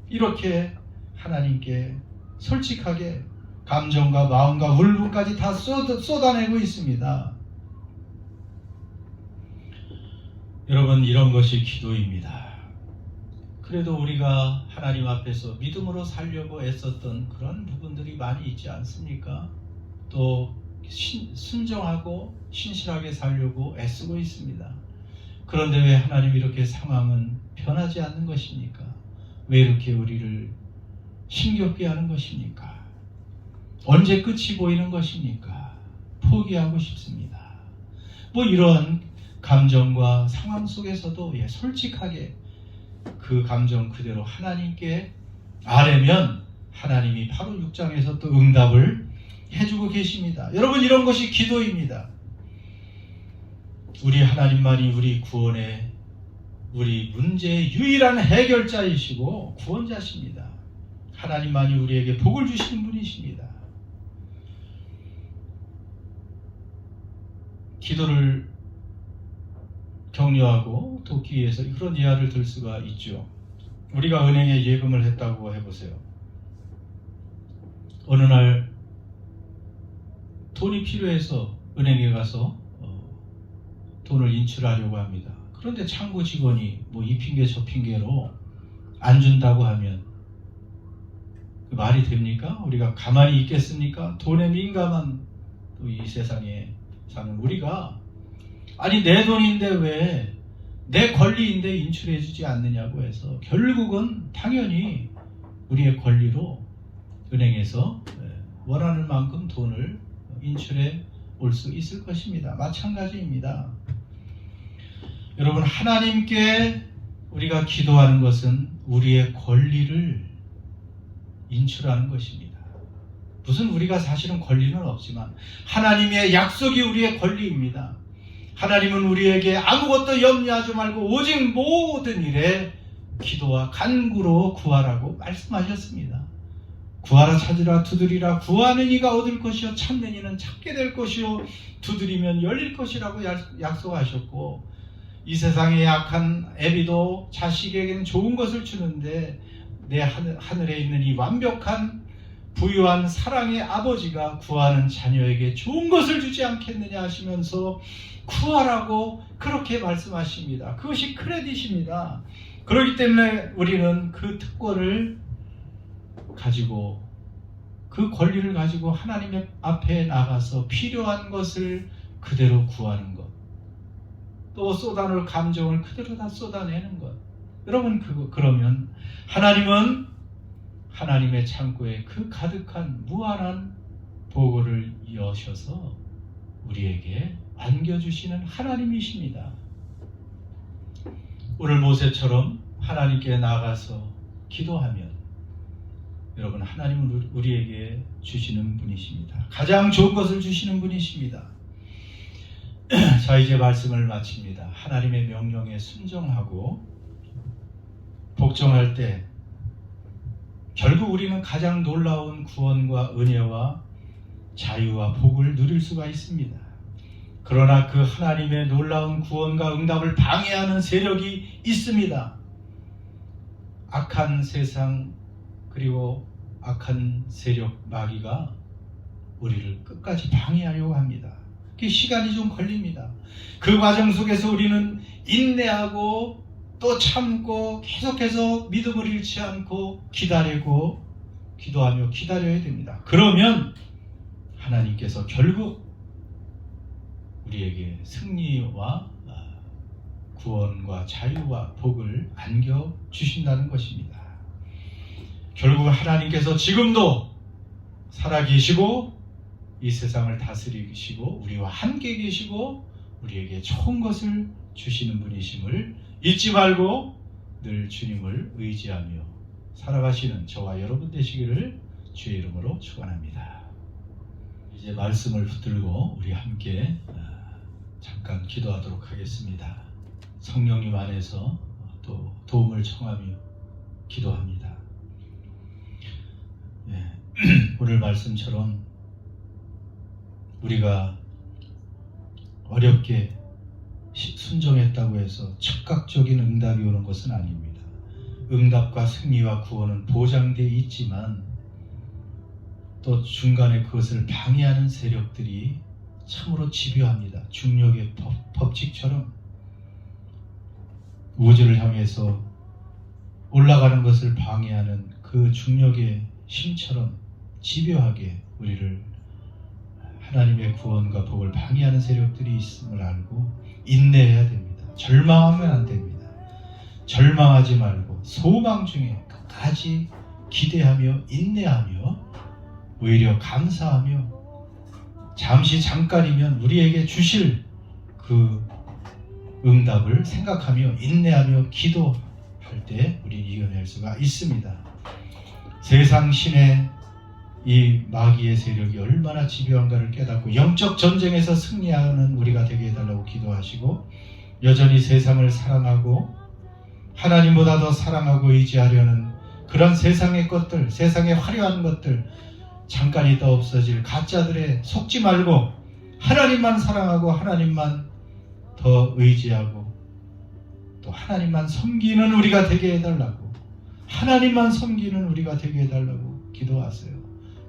이렇게 하나님께 솔직하게 감정과 마음과 울분까지 다 쏟아내고 있습니다. 여러분, 이런 것이 기도입니다. 그래도 우리가 하나님 앞에서 믿음으로 살려고 애썼던 그런 부분들이 많이 있지 않습니까? 또 순종하고 신실하게 살려고 애쓰고 있습니다. 그런데 왜 하나님 이렇게 상황은 변하지 않는 것입니까? 왜 이렇게 우리를 힘겹게 하는 것입니까? 언제 끝이 보이는 것입니까? 포기하고 싶습니다. 이런 감정과 상황 속에서도 솔직하게 그 감정 그대로 하나님께 아뢰면 하나님이 바로 6장에서 또 응답을 해주고 계십니다. 여러분, 이런 것이 기도입니다. 우리 하나님만이 우리 구원의, 우리 문제의 유일한 해결자이시고 구원자십니다. 하나님만이 우리에게 복을 주시는 분이십니다. 기도를 격려하고 돕기 위해서 그런 예화를 들 수가 있죠. 우리가 은행에 예금을 했다고 해보세요. 어느 날 돈이 필요해서 은행에 가서 돈을 인출하려고 합니다. 그런데 창구 직원이 이 핑계 저 핑계로 안 준다고 하면 말이 됩니까? 우리가 가만히 있겠습니까? 돈에 민감한 이 세상에 사는 우리가, 아니 내 돈인데 왜 내 권리인데 인출해 주지 않느냐고 해서 결국은 당연히 우리의 권리로 은행에서 원하는 만큼 돈을 인출해 올 수 있을 것입니다. 마찬가지입니다. 여러분, 하나님께 우리가 기도하는 것은 우리의 권리를 인출하는 것입니다. 무슨 우리가 사실은 권리는 없지만 하나님의 약속이 우리의 권리입니다. 하나님은 우리에게 아무것도 염려하지 말고 오직 모든 일에 기도와 간구로 구하라고 말씀하셨습니다. 구하라, 찾으라, 두드리라. 구하는 이가 얻을 것이요 찾는 이는 찾게 될 것이요 두드리면 열릴 것이라고 약속하셨고, 이 세상에 약한 애비도 자식에게는 좋은 것을 주는데 내 하늘에 있는 이 완벽한 부유한 사랑의 아버지가 구하는 자녀에게 좋은 것을 주지 않겠느냐 하시면서 구하라고 그렇게 말씀하십니다. 그것이 크레딧입니다. 그렇기 때문에 우리는 그 특권을 가지고, 그 권리를 가지고 하나님 앞에 나가서 필요한 것을 그대로 구하는 것, 또 쏟아놓을 감정을 그대로 다 쏟아내는 것. 여러분, 그러면 하나님은 하나님의 창고에 그 가득한 무한한 보고를 여셔서 우리에게 안겨주시는 하나님이십니다. 오늘 모세처럼 하나님께 나가서 기도하면 여러분, 하나님은 우리에게 주시는 분이십니다. 가장 좋은 것을 주시는 분이십니다. 자, 이제 말씀을 마칩니다. 하나님의 명령에 순종하고 복종할 때 결국 우리는 가장 놀라운 구원과 은혜와 자유와 복을 누릴 수가 있습니다. 그러나 그 하나님의 놀라운 구원과 응답을 방해하는 세력이 있습니다. 악한 세상, 그리고 악한 세력 마귀가 우리를 끝까지 방해하려고 합니다. 그게 시간이 좀 걸립니다. 그 과정 속에서 우리는 인내하고 또 참고 계속해서 믿음을 잃지 않고 기다리고 기도하며 기다려야 됩니다. 그러면 하나님께서 결국 우리에게 승리와 구원과 자유와 복을 안겨주신다는 것입니다. 결국 하나님께서 지금도 살아계시고 이 세상을 다스리시고 우리와 함께 계시고 우리에게 좋은 것을 주시는 분이심을 잊지 말고 늘 주님을 의지하며 살아가시는 저와 여러분 되시기를 주의 이름으로 축원합니다. 이제 말씀을 붙들고 우리 함께 잠깐 기도하도록 하겠습니다. 성령님 안에서 또 도움을 청하며 기도합니다. 오늘 말씀처럼 우리가 어렵게 순종했다고 해서 즉각적인 응답이 오는 것은 아닙니다. 응답과 승리와 구원은 보장되어 있지만 또 중간에 그것을 방해하는 세력들이 참으로 집요합니다. 중력의 법칙처럼 우주를 향해서 올라가는 것을 방해하는 그 중력의 힘처럼 집요하게 우리를 하나님의 구원과 복을 방해하는 세력들이 있음을 알고 인내해야 됩니다. 절망하면 안 됩니다. 절망하지 말고 소망 중에 끝까지 기대하며 인내하며 오히려 감사하며 잠깐이면 우리에게 주실 그 응답을 생각하며 인내하며 기도할 때 우리는 이겨낼 수가 있습니다. 세상 신의 이 마귀의 세력이 얼마나 집요한가를 깨닫고 영적 전쟁에서 승리하는 우리가 되게 해달라고 기도하시고, 여전히 세상을 사랑하고 하나님보다 더 사랑하고 의지하려는 그런 세상의 것들, 세상의 화려한 것들, 잠깐 있다 없어질 가짜들에 속지 말고 하나님만 사랑하고 하나님만 더 의지하고 또 하나님만 섬기는 우리가 되게 해달라고, 하나님만 섬기는 우리가 되게 해달라고 기도하세요.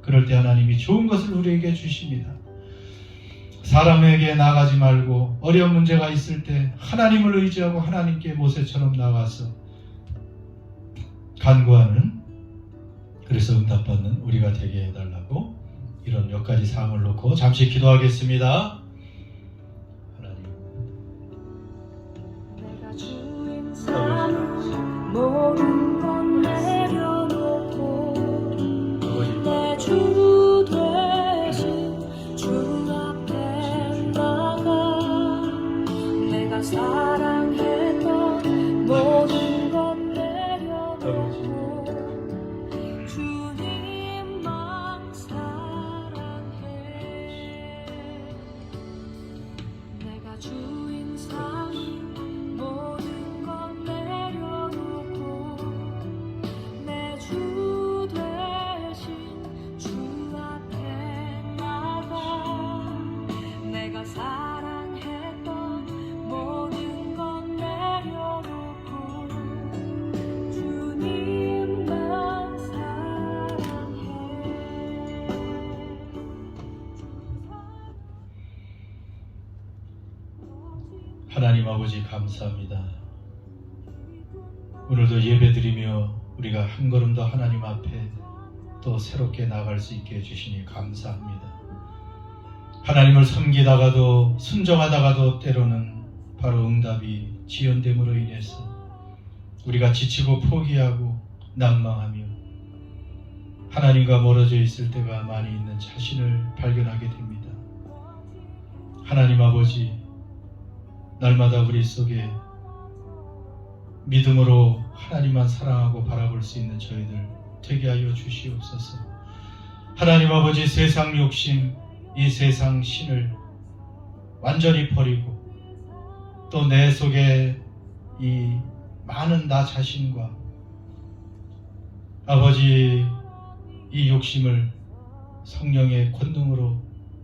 그럴 때 하나님이 좋은 것을 우리에게 주십니다. 사람에게 나가지 말고 어려운 문제가 있을 때 하나님을 의지하고 하나님께 모세처럼 나가서 간구하는, 그래서 응답받는 우리가 되게 해달라고 이런 몇 가지 사항을 놓고 잠시 기도하겠습니다. 하나님, 내가 모든 건 내려놓고 아버지 내 주 대신 주 앞에 나가 내가 사랑했던 모든 건 내려놓고 주님만 사랑해 내가 주인 상인 모든 건 내려놓고 내 주 대신 주 앞에 나가 내가 사랑했던 모든 건 내려놓고 주님만 사랑해 하나님 아버지 감사합니다. 오늘도 예배드리며 우리가 한 걸음 더 하나님 앞에 또 새롭게 나갈 수 있게 해주시니 감사합니다. 하나님을 섬기다가도 순종하다가도 때로는 바로 응답이 지연됨으로 인해서 우리가 지치고 포기하고 난망하며 하나님과 멀어져 있을 때가 많이 있는 자신을 발견하게 됩니다. 하나님 아버지, 날마다 우리 속에 믿음으로 하나님만 사랑하고 바라볼 수 있는 저희들 되게 하여 주시옵소서. 하나님 아버지, 세상 욕심, 이 세상 신을 완전히 버리고 또 내 속에 이 많은 나 자신과 아버지 이 욕심을 성령의 권능으로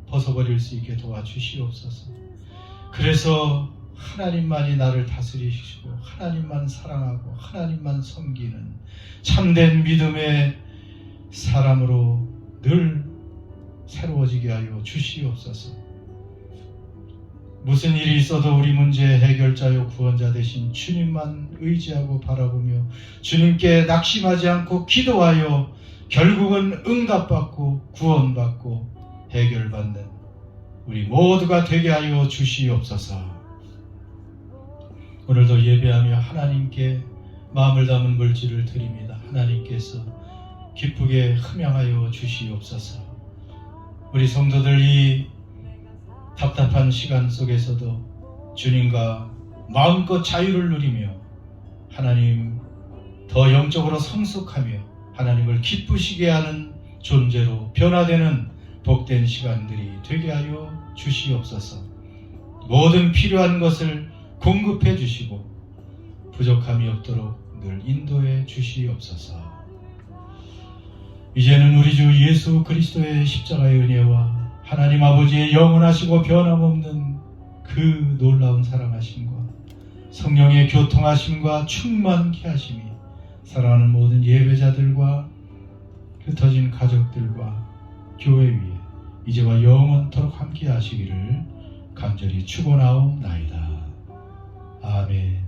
벗어버릴 수 있게 도와주시옵소서. 그래서 하나님만이 나를 다스리시고 하나님만 사랑하고 하나님만 섬기는 참된 믿음의 사람으로 늘 새로워지게 하여 주시옵소서. 무슨 일이 있어도 우리 문제의 해결자요 구원자 되신 주님만 의지하고 바라보며 주님께 낙심하지 않고 기도하여 결국은 응답받고 구원받고 해결받는 우리 모두가 되게 하여 주시옵소서. 오늘도 예배하며 하나님께 마음을 담은 물질을 드립니다. 하나님께서 기쁘게 흠양하여 주시옵소서. 우리 성도들 이 답답한 시간 속에서도 주님과 마음껏 자유를 누리며 하나님 더 영적으로 성숙하며 하나님을 기쁘시게 하는 존재로 변화되는 복된 시간들이 되게 하여 주시옵소서. 모든 필요한 것을 공급해 주시고 부족함이 없도록 늘 인도해 주시옵소서. 이제는 우리 주 예수 그리스도의 십자가의 은혜와 하나님 아버지의 영원하시고 변함없는 그 놀라운 사랑하심과 성령의 교통하심과 충만케 하심이 사랑하는 모든 예배자들과 흩어진 가족들과 교회 위에 이제와 영원토록 함께 하시기를 간절히 축원하옵나이다. 아멘.